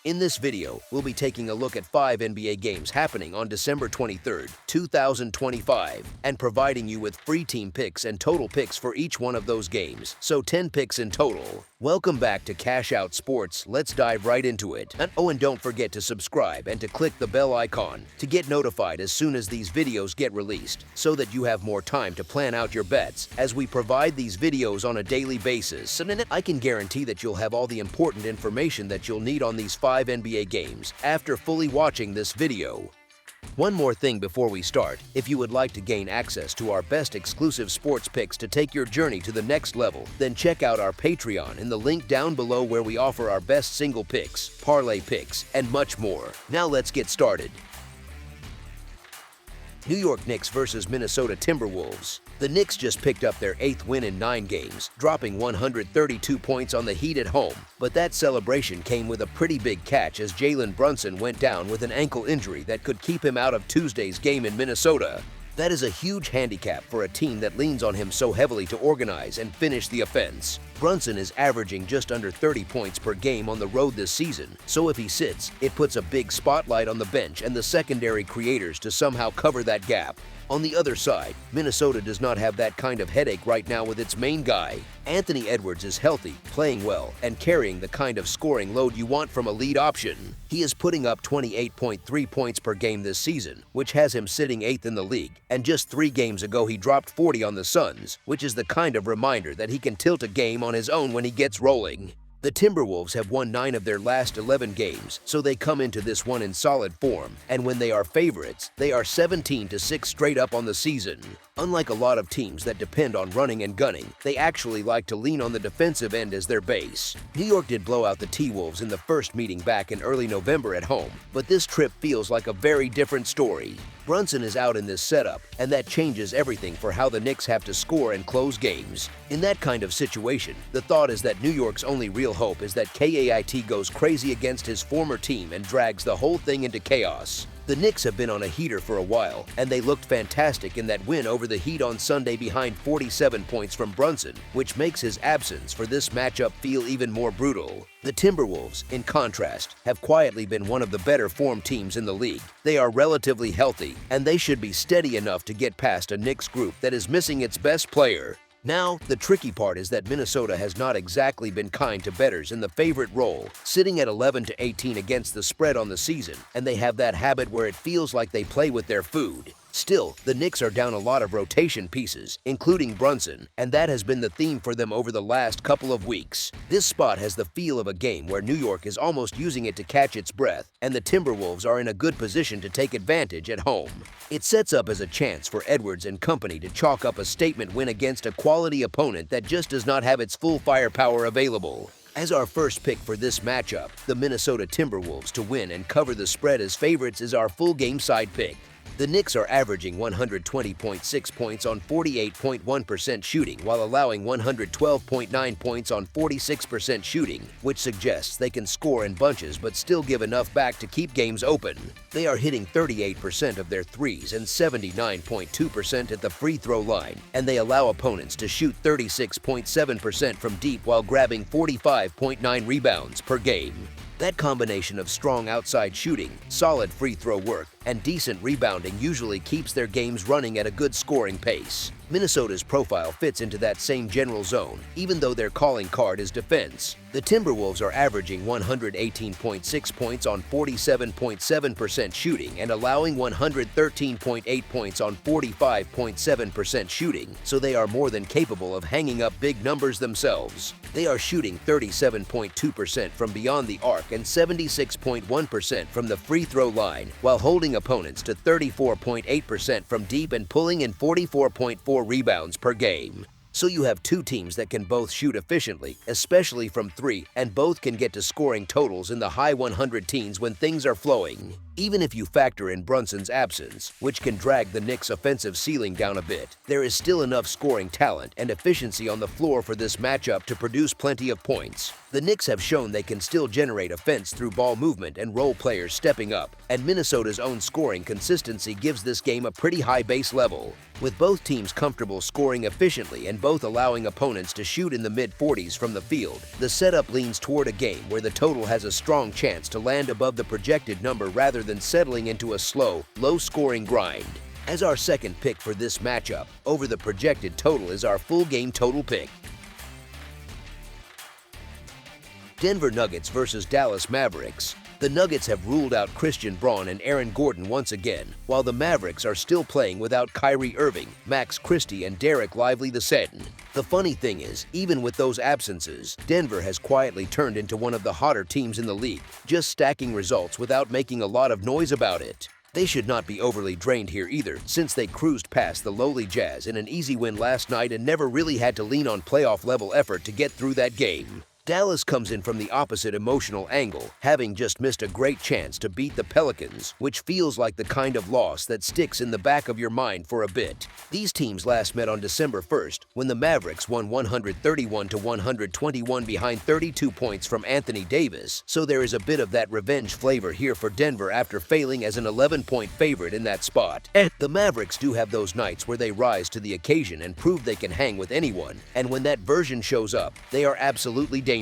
In this video, we'll be taking a look at 5 NBA games happening on December 23, 2025, and providing you with free team picks and total picks for each one of those games, so 10 picks in total. Welcome back to Cash Out Sports. Let's dive right into it. And don't forget to subscribe and to click the bell icon to get notified as soon as these videos get released, so that you have more time to plan out your bets as we provide these videos on a daily basis. I can guarantee that you'll have all the important information that you'll need on these 5 NBA games after fully watching this video. One more thing before we start: if you would like to gain access to our best exclusive sports picks to take your journey to the next level, then check out our Patreon in the link down below, where we offer our best single picks, parlay picks, and much more. Now let's get started. New York Knicks versus Minnesota Timberwolves. The Knicks just picked up their 8th win in 9 games, dropping 132 points on the Heat at home. But that celebration came with a pretty big catch, as Jalen Brunson went down with an ankle injury that could keep him out of Tuesday's game in Minnesota. That is a huge handicap for a team that leans on him so heavily to organize and finish the offense. Brunson is averaging just under 30 points per game on the road this season, so if he sits, it puts a big spotlight on the bench and the secondary creators to somehow cover that gap. On the other side, Minnesota does not have that kind of headache right now with its main guy. Anthony Edwards is healthy, playing well, and carrying the kind of scoring load you want from a lead option. He is putting up 28.3 points per game this season, which has him sitting 8th in the league, and just 3 games ago he dropped 40 on the Suns, which is the kind of reminder that he can tilt a game on his own when he gets rolling. The Timberwolves have won 9 of their last 11 games, so they come into this one in solid form, and when they are favorites, they are 17-6 straight up on the season. Unlike a lot of teams that depend on running and gunning, they actually like to lean on the defensive end as their base. New York did blow out the T-Wolves in the first meeting back in early November at home, but this trip feels like a very different story. Brunson is out in this setup, and that changes everything for how the Knicks have to score and close games. In that kind of situation, the thought is that New York's only real hope is that KAIT goes crazy against his former team and drags the whole thing into chaos. The Knicks have been on a heater for a while, and they looked fantastic in that win over the Heat on Sunday behind 47 points from Brunson, which makes his absence for this matchup feel even more brutal. The Timberwolves, in contrast, have quietly been one of the better formed teams in the league. They are relatively healthy, and they should be steady enough to get past a Knicks group that is missing its best player. Now, the tricky part is that Minnesota has not exactly been kind to bettors in the favorite role, sitting at 11-18 against the spread on the season, and they have that habit where it feels like they play with their food. Still, the Knicks are down a lot of rotation pieces, including Brunson, and that has been the theme for them over the last couple of weeks. This spot has the feel of a game where New York is almost using it to catch its breath, and the Timberwolves are in a good position to take advantage at home. It sets up as a chance for Edwards and company to chalk up a statement win against a quality opponent that just does not have its full firepower available. As our first pick for this matchup, the Minnesota Timberwolves to win and cover the spread as favorites is our full game side pick. The Knicks are averaging 120.6 points on 48.1% shooting, while allowing 112.9 points on 46% shooting, which suggests they can score in bunches but still give enough back to keep games open. They are hitting 38% of their threes and 79.2% at the free throw line, and they allow opponents to shoot 36.7% from deep while grabbing 45.9 rebounds per game. That combination of strong outside shooting, solid free throw work, and decent rebounding usually keeps their games running at a good scoring pace. Minnesota's profile fits into that same general zone, even though their calling card is defense. The Timberwolves are averaging 118.6 points on 47.7% shooting and allowing 113.8 points on 45.7% shooting, so they are more than capable of hanging up big numbers themselves. They are shooting 37.2% from beyond the arc and 76.1% from the free throw line, while holding opponents to 34.8% from deep and pulling in 44.4 rebounds per game. So you have 2 teams that can both shoot efficiently, especially from 3, and both can get to scoring totals in the high 100 teens when things are flowing. Even if you factor in Brunson's absence, which can drag the Knicks' offensive ceiling down a bit, there is still enough scoring talent and efficiency on the floor for this matchup to produce plenty of points. The Knicks have shown they can still generate offense through ball movement and role players stepping up, and Minnesota's own scoring consistency gives this game a pretty high base level. With both teams comfortable scoring efficiently and both allowing opponents to shoot in the mid-40s from the field, the setup leans toward a game where the total has a strong chance to land above the projected number rather than settling into a slow, low-scoring grind. As our second pick for this matchup, over the projected total is our full game total pick. Denver Nuggets versus Dallas Mavericks. The Nuggets have ruled out Christian Braun and Aaron Gordon once again, while the Mavericks are still playing without Kyrie Irving, Max Christie, and Derek Lively II. The funny thing is, even with those absences, Denver has quietly turned into one of the hotter teams in the league, just stacking results without making a lot of noise about it. They should not be overly drained here either, since they cruised past the lowly Jazz in an easy win last night and never really had to lean on playoff-level effort to get through that game. Dallas comes in from the opposite emotional angle, having just missed a great chance to beat the Pelicans, which feels like the kind of loss that sticks in the back of your mind for a bit. These teams last met on December 1st, when the Mavericks won 131-121 behind 32 points from Anthony Davis, so there is a bit of that revenge flavor here for Denver after failing as an 11-point favorite in that spot. The Mavericks do have those nights where they rise to the occasion and prove they can hang with anyone, and when that version shows up, they are absolutely dangerous.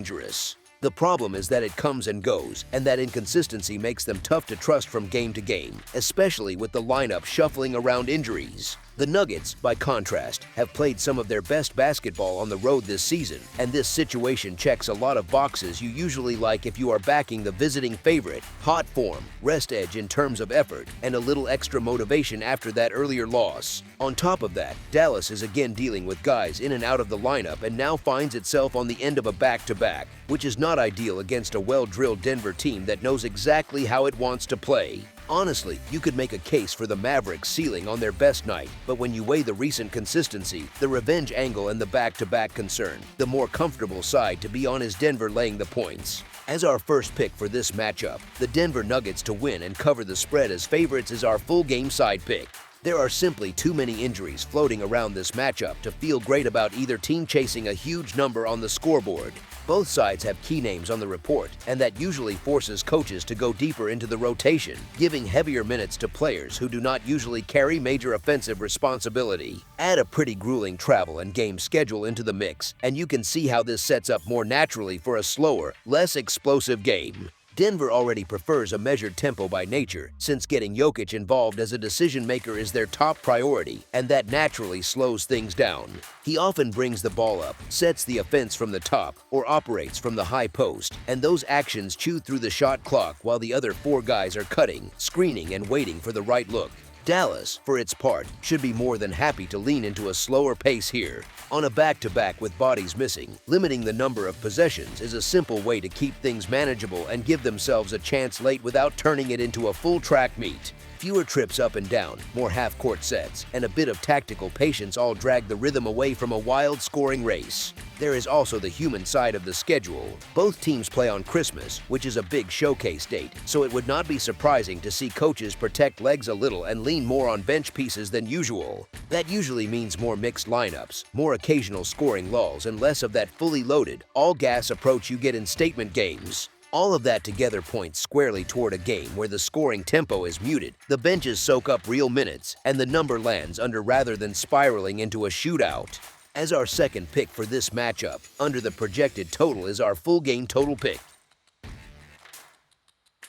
The problem is that it comes and goes, and that inconsistency makes them tough to trust from game to game, especially with the lineup shuffling around injuries. The Nuggets, by contrast, have played some of their best basketball on the road this season, and this situation checks a lot of boxes you usually like if you are backing the visiting favorite: hot form, rest edge in terms of effort, and a little extra motivation after that earlier loss. On top of that, Dallas is again dealing with guys in and out of the lineup and now finds itself on the end of a back-to-back, which is not ideal against a well-drilled Denver team that knows exactly how it wants to play. Honestly, you could make a case for the Mavericks ceiling on their best night, but when you weigh the recent consistency, the revenge angle, and the back-to-back concern, the more comfortable side to be on is Denver laying the points. As our first pick for this matchup, the Denver Nuggets to win and cover the spread as favorites is our full game side pick. There are simply too many injuries floating around this matchup to feel great about either team chasing a huge number on the scoreboard. Both sides have key names on the report, and that usually forces coaches to go deeper into the rotation, giving heavier minutes to players who do not usually carry major offensive responsibility. Add a pretty grueling travel and game schedule into the mix, and you can see how this sets up more naturally for a slower, less explosive game. Denver already prefers a measured tempo by nature, since getting Jokic involved as a decision-maker is their top priority, and that naturally slows things down. He often brings the ball up, sets the offense from the top, or operates from the high post, and those actions chew through the shot clock while the other four guys are cutting, screening, and waiting for the right look. Dallas, for its part, should be more than happy to lean into a slower pace here. On a back-to-back with bodies missing, limiting the number of possessions is a simple way to keep things manageable and give themselves a chance late without turning it into a full track meet. Fewer trips up and down, more half-court sets, and a bit of tactical patience all drag the rhythm away from a wild scoring race. There is also the human side of the schedule. Both teams play on Christmas, which is a big showcase date, so it would not be surprising to see coaches protect legs a little and lean more on bench pieces than usual. That usually means more mixed lineups, more occasional scoring lulls, and less of that fully loaded, all-gas approach you get in statement games. All of that together points squarely toward a game where the scoring tempo is muted, the benches soak up real minutes, and the number lands under rather than spiraling into a shootout. As our second pick for this matchup, under the projected total is our full game total pick.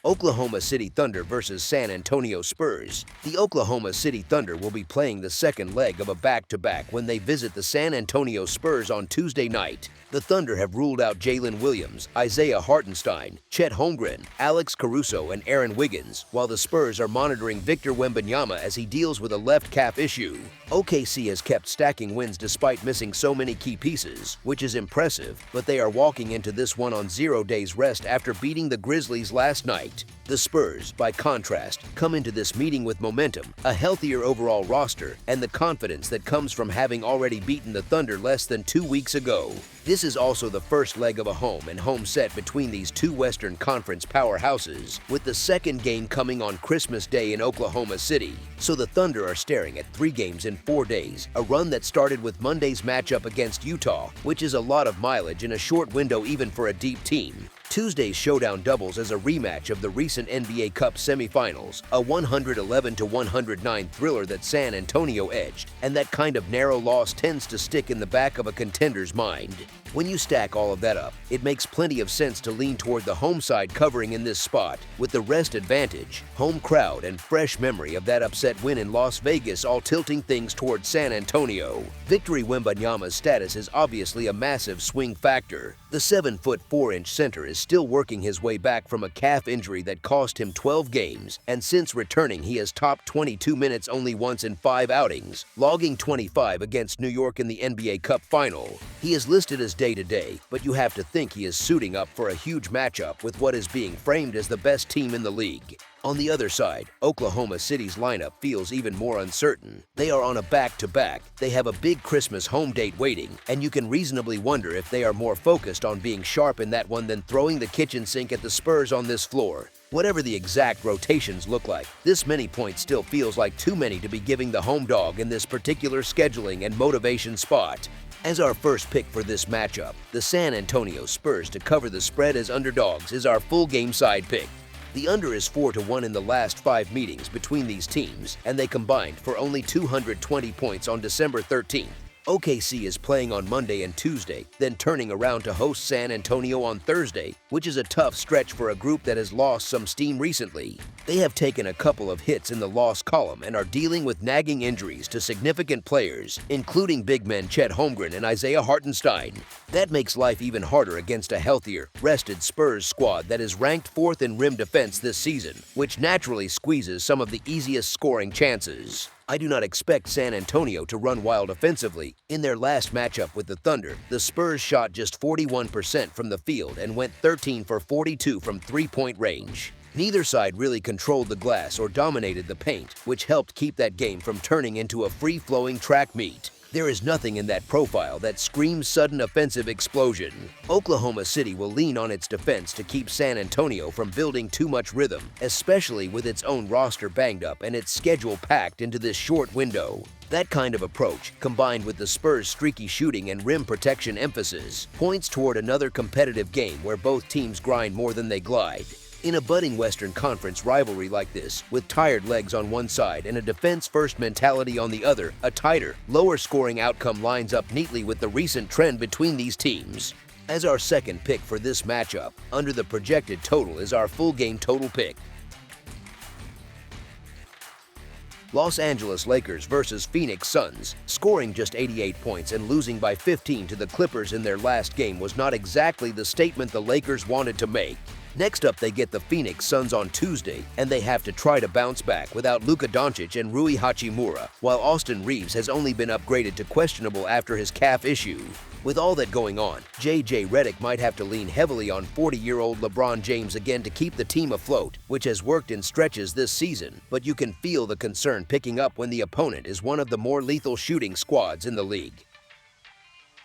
Oklahoma City Thunder versus San Antonio Spurs. The Oklahoma City Thunder will be playing the second leg of a back-to-back when they visit the San Antonio Spurs on Tuesday night. The Thunder have ruled out Jalen Williams, Isaiah Hartenstein, Chet Holmgren, Alex Caruso, and Aaron Wiggins, while the Spurs are monitoring Victor Wembanyama as he deals with a left calf issue. OKC has kept stacking wins despite missing so many key pieces, which is impressive, but they are walking into this one on 0 days rest after beating the Grizzlies last night. The Spurs, by contrast, come into this meeting with momentum, a healthier overall roster, and the confidence that comes from having already beaten the Thunder less than 2 weeks ago. This is also the first leg of a home-and-home set between these two Western Conference powerhouses, with the second game coming on Christmas Day in Oklahoma City. So the Thunder are staring at 3 games in 4 days, a run that started with Monday's matchup against Utah, which is a lot of mileage in a short window even for a deep team. Tuesday's showdown doubles as a rematch of the recent NBA Cup semifinals, a 111-109 thriller that San Antonio edged, and that kind of narrow loss tends to stick in the back of a contender's mind. When you stack all of that up, it makes plenty of sense to lean toward the home side covering in this spot, with the rest advantage, home crowd, and fresh memory of that upset win in Las Vegas all tilting things toward San Antonio. Victor Wembanyama's status is obviously a massive swing factor. The 7'4" center is still working his way back from a calf injury that cost him 12 games, and since returning he has topped 22 minutes only once in 5 outings, logging 25 against New York in the NBA Cup final. He is listed as day-to-day, but you have to think he is suiting up for a huge matchup with what is being framed as the best team in the league. On the other side, Oklahoma City's lineup feels even more uncertain. They are on a back-to-back, they have a big Christmas home date waiting, and you can reasonably wonder if they are more focused on being sharp in that one than throwing the kitchen sink at the Spurs on this floor. Whatever the exact rotations look like, this many points still feels like too many to be giving the home dog in this particular scheduling and motivation spot. As our first pick for this matchup, the San Antonio Spurs to cover the spread as underdogs is our full game side pick. The under is 4-1 in the last 5 meetings between these teams, and they combined for only 220 points on December 13th. OKC is playing on Monday and Tuesday, then turning around to host San Antonio on Thursday, which is a tough stretch for a group that has lost some steam recently. They have taken a couple of hits in the loss column and are dealing with nagging injuries to significant players, including big men Chet Holmgren and Isaiah Hartenstein. That makes life even harder against a healthier, rested Spurs squad that is ranked 4th in rim defense this season, which naturally squeezes some of the easiest scoring chances. I do not expect San Antonio to run wild offensively. In their last matchup with the Thunder, the Spurs shot just 41% from the field and went 13 for 42 from three-point range. Neither side really controlled the glass or dominated the paint, which helped keep that game from turning into a free-flowing track meet. There is nothing in that profile that screams sudden offensive explosion. Oklahoma City will lean on its defense to keep San Antonio from building too much rhythm, especially with its own roster banged up and its schedule packed into this short window. That kind of approach, combined with the Spurs' streaky shooting and rim protection emphasis, points toward another competitive game where both teams grind more than they glide. In a budding Western Conference rivalry like this, with tired legs on one side and a defense-first mentality on the other, a tighter, lower-scoring outcome lines up neatly with the recent trend between these teams. As our second pick for this matchup, under the projected total is our full game total pick. Los Angeles Lakers versus Phoenix Suns. Scoring just 88 points and losing by 15 to the Clippers in their last game was not exactly the statement the Lakers wanted to make. Next up, they get the Phoenix Suns on Tuesday, and they have to try to bounce back without Luka Doncic and Rui Hachimura, while Austin Reeves has only been upgraded to questionable after his calf issue. With all that going on, J.J. Redick might have to lean heavily on 40-year-old LeBron James again to keep the team afloat, which has worked in stretches this season, but you can feel the concern picking up when the opponent is one of the more lethal shooting squads in the league.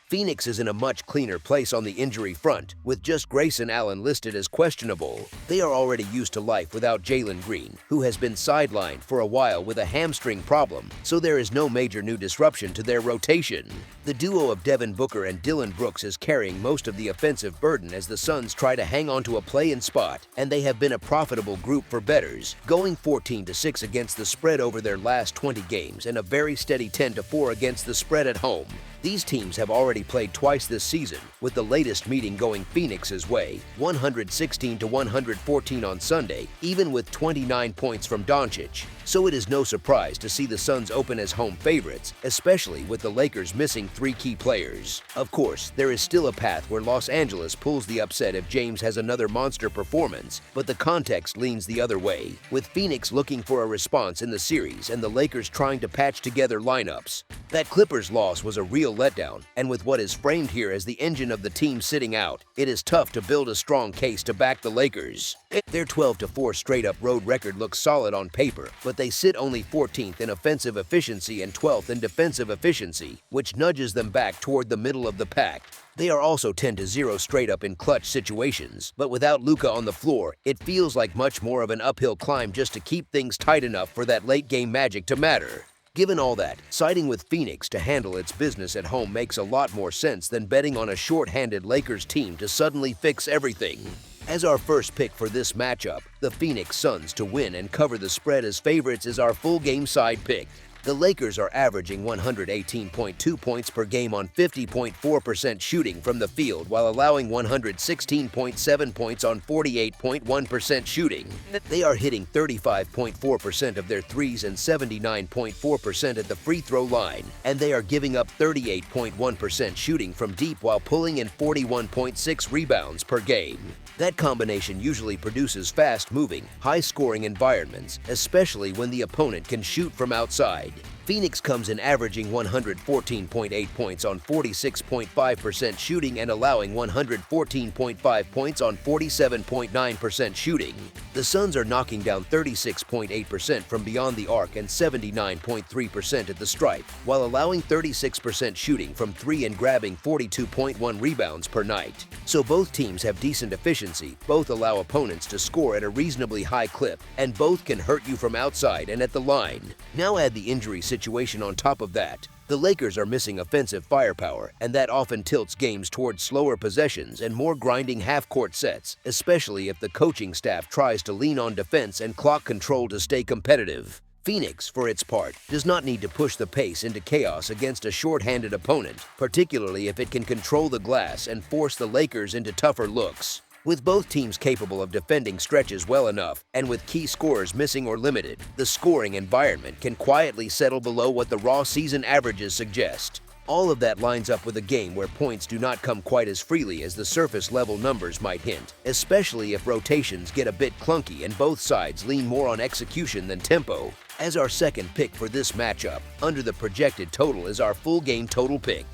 Phoenix is in a much cleaner place on the injury front, with just Grayson Allen listed as questionable. They are already used to life without Jalen Green, who has been sidelined for a while with a hamstring problem, so there is no major new disruption to their rotation. The duo of Devin Booker and Dillon Brooks is carrying most of the offensive burden as the Suns try to hang on to a play-in spot, and they have been a profitable group for bettors, going 14-6 against the spread over their last 20 games and a very steady 10-4 against the spread at home. These teams have already played twice this season, with the latest meeting going Phoenix's way, 116-114 on Sunday, even with 29 points from Doncic. So it is no surprise to see the Suns open as home favorites, especially with the Lakers missing 3 key players. Of course, there is still a path where Los Angeles pulls the upset if James has another monster performance, but the context leans the other way, with Phoenix looking for a response in the series and the Lakers trying to patch together lineups. That Clippers loss was a real real letdown, and with what is framed here as the engine of the team sitting out, it is tough to build a strong case to back the Lakers. Their 12-4 straight-up road record looks solid on paper, but they sit only 14th in offensive efficiency and 12th in defensive efficiency, which nudges them back toward the middle of the pack. They are also 10-0 straight up in clutch situations, but without Luka on the floor, it feels like much more of an uphill climb just to keep things tight enough for that late-game magic to matter. Given all that, siding with Phoenix to handle its business at home makes a lot more sense than betting on a short-handed Lakers team to suddenly fix everything. As our first pick for this matchup, the Phoenix Suns to win and cover the spread as favorites is our full-game side pick. The Lakers are averaging 118.2 points per game on 50.4% shooting from the field while allowing 116.7 points on 48.1% shooting. They are hitting 35.4% of their threes and 79.4% at the free throw line, and they are giving up 38.1% shooting from deep while pulling in 41.6 rebounds per game. That combination usually produces fast-moving, high-scoring environments, especially when the opponent can shoot from outside. Phoenix comes in averaging 114.8 points on 46.5% shooting and allowing 114.5 points on 47.9% shooting. The Suns are knocking down 36.8% from beyond the arc and 79.3% at the stripe, while allowing 36% shooting from three and grabbing 42.1 rebounds per night. So both teams have decent efficiency, both allow opponents to score at a reasonably high clip, and both can hurt you from outside and at the line. Now add the injury situation on top of that. The Lakers are missing offensive firepower, and that often tilts games towards slower possessions and more grinding half-court sets, especially if the coaching staff tries to lean on defense and clock control to stay competitive. Phoenix, for its part, does not need to push the pace into chaos against a short-handed opponent, particularly if it can control the glass and force the Lakers into tougher looks. With both teams capable of defending stretches well enough, and with key scorers missing or limited, the scoring environment can quietly settle below what the raw season averages suggest. All of that lines up with a game where points do not come quite as freely as the surface-level numbers might hint, especially if rotations get a bit clunky and both sides lean more on execution than tempo. As our second pick for this matchup, under the projected total is our full-game total pick.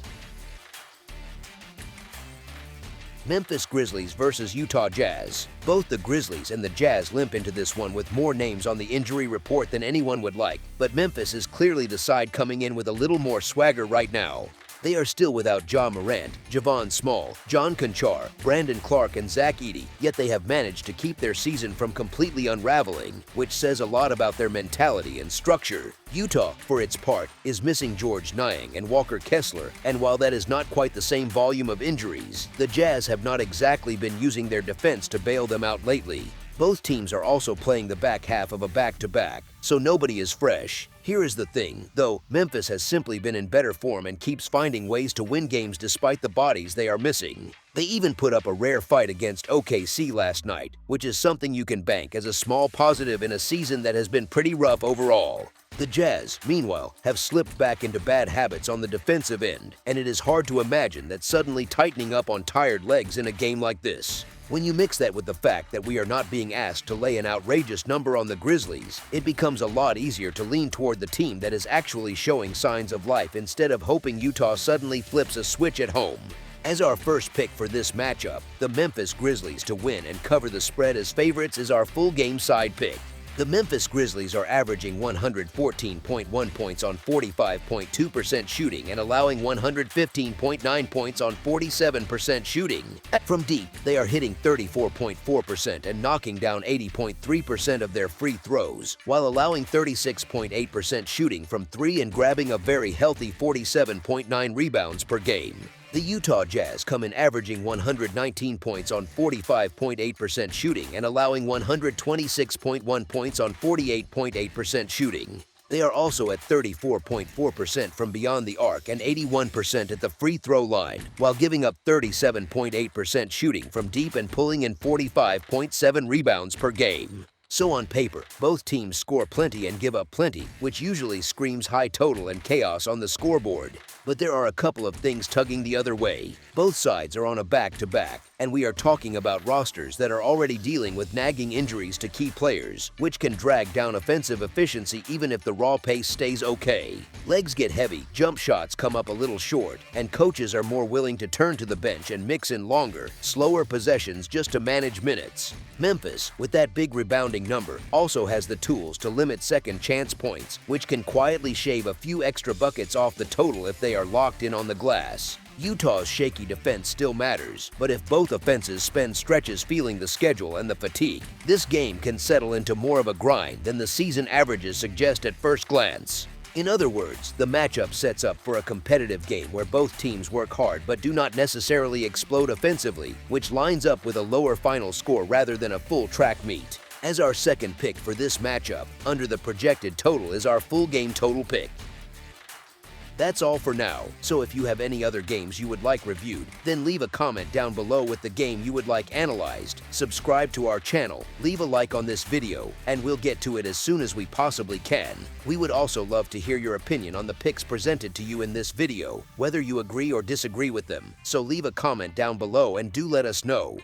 Memphis Grizzlies versus Utah Jazz. Both the Grizzlies and the Jazz limp into this one with more names on the injury report than anyone would like, but Memphis is clearly the side coming in with a little more swagger right now. They are still without Ja Morant, Javon Small, John Conchar, Brandon Clark, and Zach Edey, yet they have managed to keep their season from completely unraveling, which says a lot about their mentality and structure. Utah, for its part, is missing George Niang and Walker Kessler, and while that is not quite the same volume of injuries, the Jazz have not exactly been using their defense to bail them out lately. Both teams are also playing the back half of a back-to-back, so nobody is fresh. Here is the thing, though, Memphis has simply been in better form and keeps finding ways to win games despite the bodies they are missing. They even put up a rare fight against OKC last night, which is something you can bank as a small positive in a season that has been pretty rough overall. The Jazz, meanwhile, have slipped back into bad habits on the defensive end, and it is hard to imagine that suddenly tightening up on tired legs in a game like this. When you mix that with the fact that we are not being asked to lay an outrageous number on the Grizzlies, it becomes a lot easier to lean toward the team that is actually showing signs of life instead of hoping Utah suddenly flips a switch at home. As our first pick for this matchup, the Memphis Grizzlies to win and cover the spread as favorites is our full-game side pick. The Memphis Grizzlies are averaging 114.1 points on 45.2% shooting and allowing 115.9 points on 47% shooting. From deep, they are hitting 34.4% and knocking down 80.3% of their free throws, while allowing 36.8% shooting from three and grabbing a very healthy 47.9 rebounds per game. The Utah Jazz come in averaging 119 points on 45.8% shooting and allowing 126.1 points on 48.8% shooting. They are also at 34.4% from beyond the arc and 81% at the free throw line, while giving up 37.8% shooting from deep and pulling in 45.7 rebounds per game. So on paper, both teams score plenty and give up plenty, which usually screams high total and chaos on the scoreboard. But there are a couple of things tugging the other way. Both sides are on a back-to-back, and we are talking about rosters that are already dealing with nagging injuries to key players, which can drag down offensive efficiency even if the raw pace stays okay. Legs get heavy, jump shots come up a little short, and coaches are more willing to turn to the bench and mix in longer, slower possessions just to manage minutes. Memphis, with that big rebounding number, also has the tools to limit second chance points, which can quietly shave a few extra buckets off the total if they are locked in on the glass. Utah's shaky defense still matters, but if both offenses spend stretches feeling the schedule and the fatigue, this game can settle into more of a grind than the season averages suggest at first glance. In other words, the matchup sets up for a competitive game where both teams work hard but do not necessarily explode offensively, which lines up with a lower final score rather than a full track meet. As our second pick for this matchup, under the projected total is our full game total pick. That's all for now, so if you have any other games you would like reviewed, then leave a comment down below with the game you would like analyzed, subscribe to our channel, leave a like on this video, and we'll get to it as soon as we possibly can. We would also love to hear your opinion on the picks presented to you in this video, whether you agree or disagree with them, so leave a comment down below and do let us know.